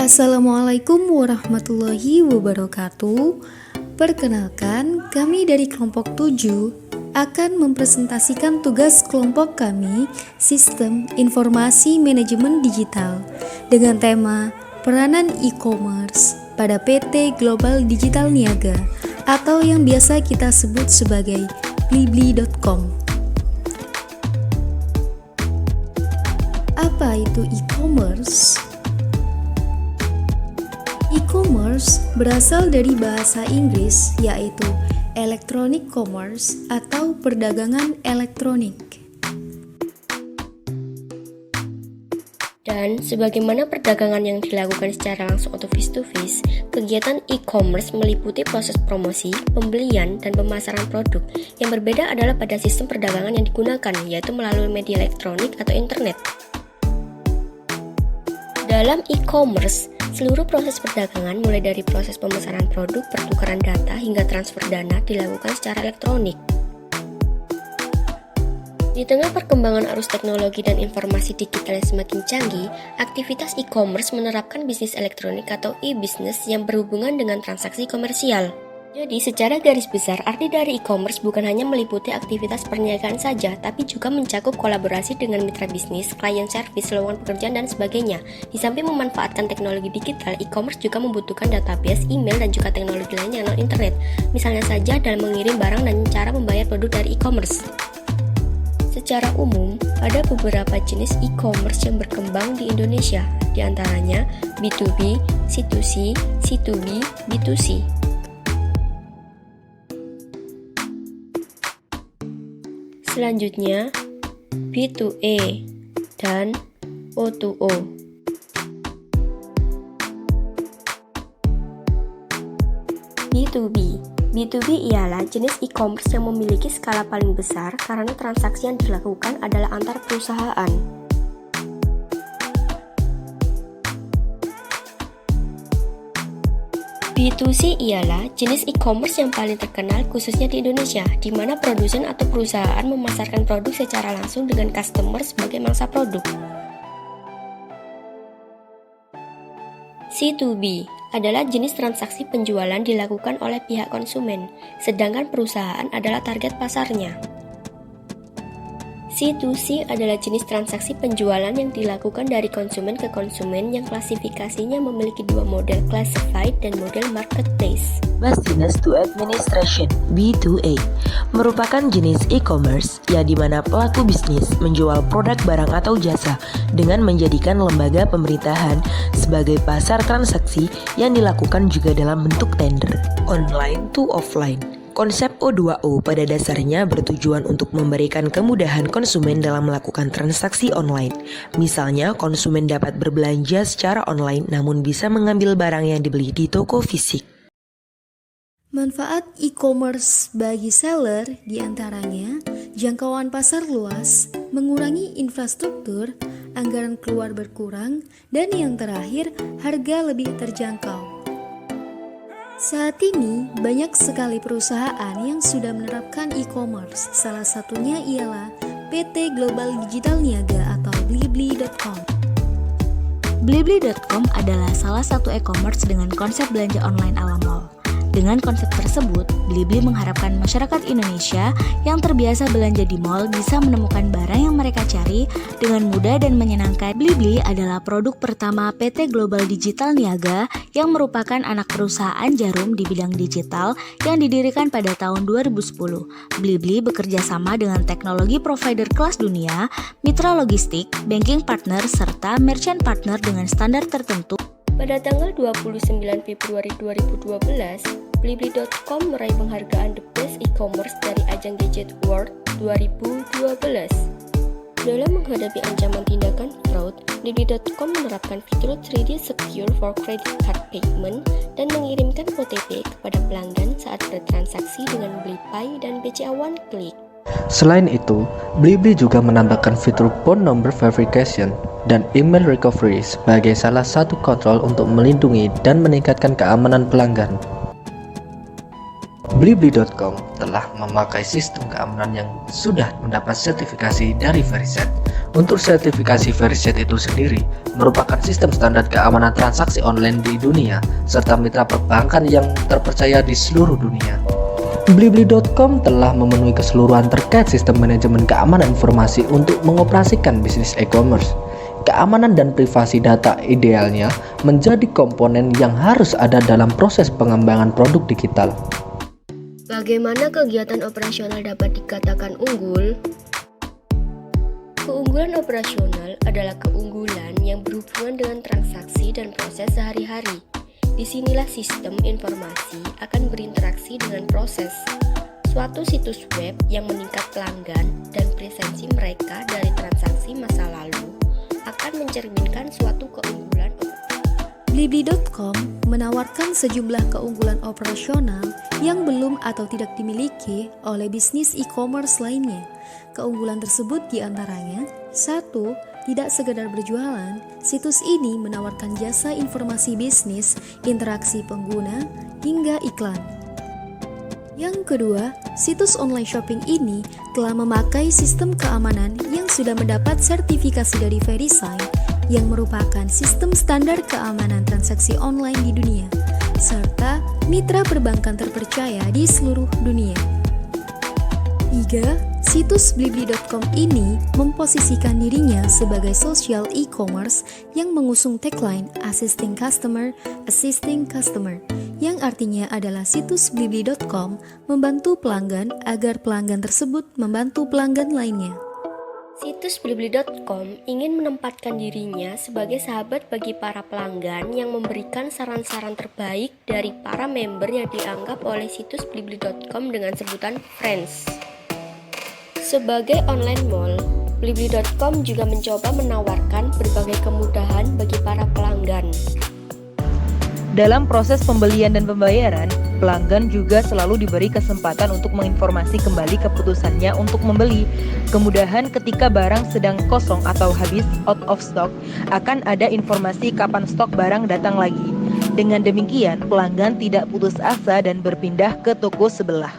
Assalamualaikum warahmatullahi wabarakatuh. Perkenalkan, kami dari kelompok 7 akan mempresentasikan tugas kelompok kami, Sistem Informasi Manajemen Digital, dengan tema Peranan E-commerce pada PT Global Digital Niaga atau yang biasa kita sebut sebagai blibli.com. Apa itu e-commerce? E-commerce berasal dari bahasa Inggris yaitu electronic commerce atau perdagangan elektronik. Dan sebagaimana perdagangan yang dilakukan secara langsung atau face-to-face, kegiatan e-commerce meliputi proses promosi, pembelian, dan pemasaran produk. Yang berbeda adalah pada sistem perdagangan yang digunakan, yaitu melalui media elektronik atau internet. Dalam e-commerce, seluruh proses perdagangan mulai dari proses pemesanan produk, pertukaran data, hingga transfer dana dilakukan secara elektronik. Di tengah perkembangan arus teknologi dan informasi digital yang semakin canggih, aktivitas e-commerce menerapkan bisnis elektronik atau e-business yang berhubungan dengan transaksi komersial. Jadi, secara garis besar, arti dari e-commerce bukan hanya meliputi aktivitas perniagaan saja, tapi juga mencakup kolaborasi dengan mitra bisnis, klien servis, lowongan pekerjaan, dan sebagainya. Di samping memanfaatkan teknologi digital, e-commerce juga membutuhkan database, email, dan juga teknologi lainnya non-internet. Misalnya saja dalam mengirim barang dan cara membayar produk dari e-commerce. Secara umum, ada beberapa jenis e-commerce yang berkembang di Indonesia, di antaranya B2B, C2C, C2B, B2C. Selanjutnya, B2A dan O2O. B2B ialah jenis e-commerce yang memiliki skala paling besar karena transaksi yang dilakukan adalah antar perusahaan. B2C ialah jenis e-commerce yang paling terkenal khususnya di Indonesia, di mana produsen atau perusahaan memasarkan produk secara langsung dengan customer sebagai mangsa produk. C2B adalah jenis transaksi penjualan dilakukan oleh pihak konsumen, sedangkan perusahaan adalah target pasarnya. C2C adalah jenis transaksi penjualan yang dilakukan dari konsumen ke konsumen yang klasifikasinya memiliki dua model classified dan model marketplace. Business to Administration (B2A) merupakan jenis e-commerce yang dimana pelaku bisnis menjual produk barang atau jasa dengan menjadikan lembaga pemerintahan sebagai pasar transaksi yang dilakukan juga dalam bentuk tender. Online to offline. Konsep O2O pada dasarnya bertujuan untuk memberikan kemudahan konsumen dalam melakukan transaksi online. Misalnya, konsumen dapat berbelanja secara online namun bisa mengambil barang yang dibeli di toko fisik. Manfaat e-commerce bagi seller diantaranya jangkauan pasar luas, mengurangi infrastruktur, anggaran keluar berkurang, dan yang terakhir harga lebih terjangkau. Saat ini, banyak sekali perusahaan yang sudah menerapkan e-commerce. Salah satunya ialah PT Global Digital Niaga atau blibli.com. Blibli.com adalah salah satu e-commerce dengan konsep belanja online ala mall. Dengan konsep tersebut, Blibli mengharapkan masyarakat Indonesia yang terbiasa belanja di mall bisa menemukan barang yang mereka cari dengan mudah dan menyenangkan. Blibli adalah produk pertama PT Global Digital Niaga yang merupakan anak perusahaan jarum di bidang digital yang didirikan pada tahun 2010. Blibli bekerja sama dengan teknologi provider kelas dunia, mitra logistik, banking partner, serta merchant partner dengan standar tertentu. Pada tanggal 29 Februari 2012, Blibli.com meraih penghargaan The Best E-commerce dari ajang Gadget Award 2012. Dalam menghadapi ancaman tindakan fraud, Blibli.com menerapkan fitur 3D Secure for Credit Card Payment dan mengirimkan OTP kepada pelanggan saat bertransaksi dengan BliPay dan BCA One Click. Selain itu, Blibli juga menambahkan fitur phone number verification dan email recovery sebagai salah satu kontrol untuk melindungi dan meningkatkan keamanan pelanggan. Blibli.com telah memakai sistem keamanan yang sudah mendapat sertifikasi dari Verisat Untuk sertifikasi Veriset itu sendiri merupakan sistem standar keamanan transaksi online di dunia serta mitra perbankan yang terpercaya di seluruh dunia. Blibli.com telah memenuhi keseluruhan terkait sistem manajemen keamanan informasi untuk mengoperasikan bisnis e-commerce. Keamanan dan privasi data idealnya menjadi komponen yang harus ada dalam proses pengembangan produk digital. Bagaimana kegiatan operasional dapat dikatakan unggul? Keunggulan operasional adalah keunggulan yang berhubungan dengan transaksi dan proses sehari-hari. Disinilah sistem informasi akan berinteraksi dengan proses. Suatu situs web yang meningkat pelanggan dan presensi mereka dari transaksi masa lalu akan mencerminkan suatu keunggulan. Blibli.com menawarkan sejumlah keunggulan operasional yang belum atau tidak dimiliki oleh bisnis e-commerce lainnya. Keunggulan tersebut diantaranya: 1. Tidak sekedar berjualan, situs ini menawarkan jasa informasi bisnis, interaksi pengguna, hingga iklan. Yang kedua, situs online shopping ini telah memakai sistem keamanan yang sudah mendapat sertifikasi dari VeriSign yang merupakan sistem standar keamanan transaksi online di dunia, serta mitra perbankan terpercaya di seluruh dunia. 3. Situs Blibli.com ini memposisikan dirinya sebagai social e-commerce yang mengusung tagline Assisting Customer, yang artinya adalah situs Blibli.com membantu pelanggan agar pelanggan tersebut membantu pelanggan lainnya. Situs Blibli.com ingin menempatkan dirinya sebagai sahabat bagi para pelanggan yang memberikan saran-saran terbaik dari para member yang dianggap oleh situs Blibli.com dengan sebutan Friends. Sebagai online mall, Blibli.com juga mencoba menawarkan berbagai kemudahan bagi para pelanggan. Dalam proses pembelian dan pembayaran, pelanggan juga selalu diberi kesempatan untuk menginformasi kembali keputusannya untuk membeli. Kemudahan ketika barang sedang kosong atau habis out of stock, akan ada informasi kapan stok barang datang lagi. Dengan demikian, pelanggan tidak putus asa dan berpindah ke toko sebelah.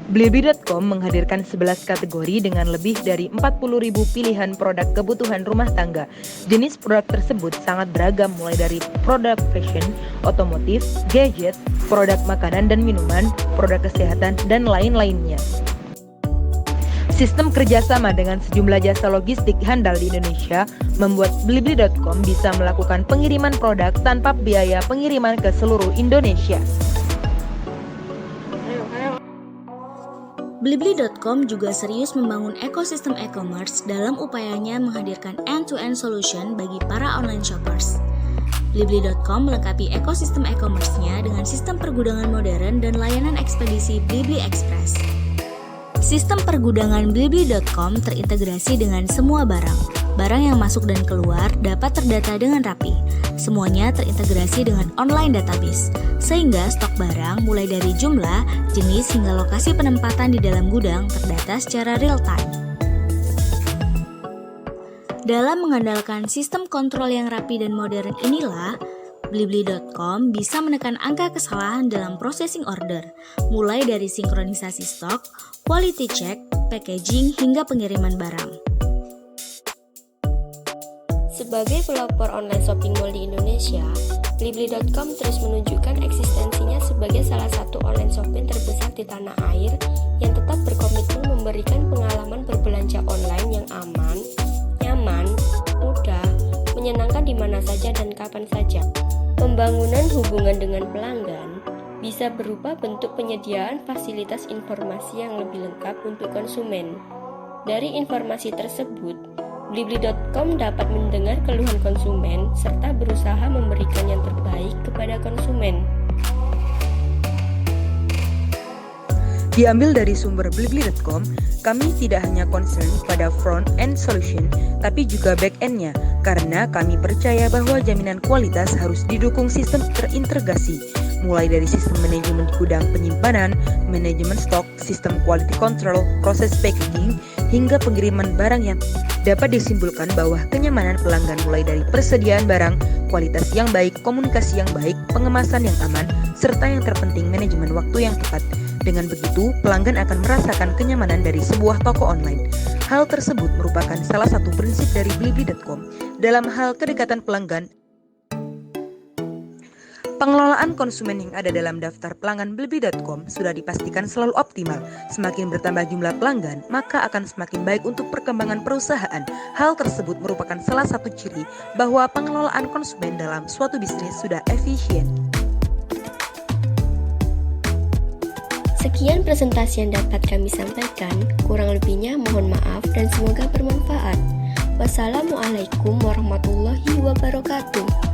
Blibli.com menghadirkan 11 kategori dengan lebih dari 40.000 pilihan produk kebutuhan rumah tangga. Jenis produk tersebut sangat beragam, mulai dari produk fashion, otomotif, gadget, produk makanan dan minuman, produk kesehatan, dan lain-lainnya. Sistem kerjasama dengan sejumlah jasa logistik handal di Indonesia membuat Blibli.com bisa melakukan pengiriman produk tanpa biaya pengiriman ke seluruh Indonesia. Blibli.com juga serius membangun ekosistem e-commerce dalam upayanya menghadirkan end-to-end solution bagi para online shoppers. Blibli.com melengkapi ekosistem e-commerce-nya dengan sistem pergudangan modern dan layanan ekspedisi Blibli Express. Sistem pergudangan Blibli.com terintegrasi dengan semua barang. Barang yang masuk dan keluar dapat terdata dengan rapi. Semuanya terintegrasi dengan online database, sehingga stok barang mulai dari jumlah, jenis hingga lokasi penempatan di dalam gudang terdata secara real time. Dalam mengandalkan sistem kontrol yang rapi dan modern inilah, Blibli.com bisa menekan angka kesalahan dalam processing order, mulai dari sinkronisasi stok, quality check, packaging, hingga pengiriman barang. Sebagai pelopor online shopping mall di Indonesia, Blibli.com terus menunjukkan eksistensinya sebagai salah satu online shopping terbesar di tanah air yang tetap berkomitmen memberikan pengalaman berbelanja online yang aman, nyaman, mudah, menyenangkan di mana saja dan kapan saja. Pembangunan hubungan dengan pelanggan bisa berupa bentuk penyediaan fasilitas informasi yang lebih lengkap untuk konsumen. Dari informasi tersebut, Blibli.com dapat mendengar keluhan konsumen serta berusaha memberikan yang terbaik kepada konsumen. Diambil dari sumber Blibli.com, kami tidak hanya concern pada front-end solution, tapi juga back-end-nya, karena kami percaya bahwa jaminan kualitas harus didukung sistem terintegrasi, mulai dari sistem manajemen gudang penyimpanan, manajemen stok, sistem quality control, proses packaging, hingga pengiriman barang yang dapat disimpulkan bahwa kenyamanan pelanggan mulai dari persediaan barang, kualitas yang baik, komunikasi yang baik, pengemasan yang aman, serta yang terpenting manajemen waktu yang tepat. Dengan begitu, pelanggan akan merasakan kenyamanan dari sebuah toko online. Hal tersebut merupakan salah satu prinsip dari Blibli.com dalam hal kedekatan pelanggan. Pengelolaan konsumen yang ada dalam daftar pelanggan Blibli.com sudah dipastikan selalu optimal. Semakin bertambah jumlah pelanggan, maka akan semakin baik untuk perkembangan perusahaan. Hal tersebut merupakan salah satu ciri bahwa pengelolaan konsumen dalam suatu bisnis sudah efisien. Sekian presentasi yang dapat kami sampaikan, kurang lebihnya mohon maaf dan semoga bermanfaat. Wassalamualaikum warahmatullahi wabarakatuh.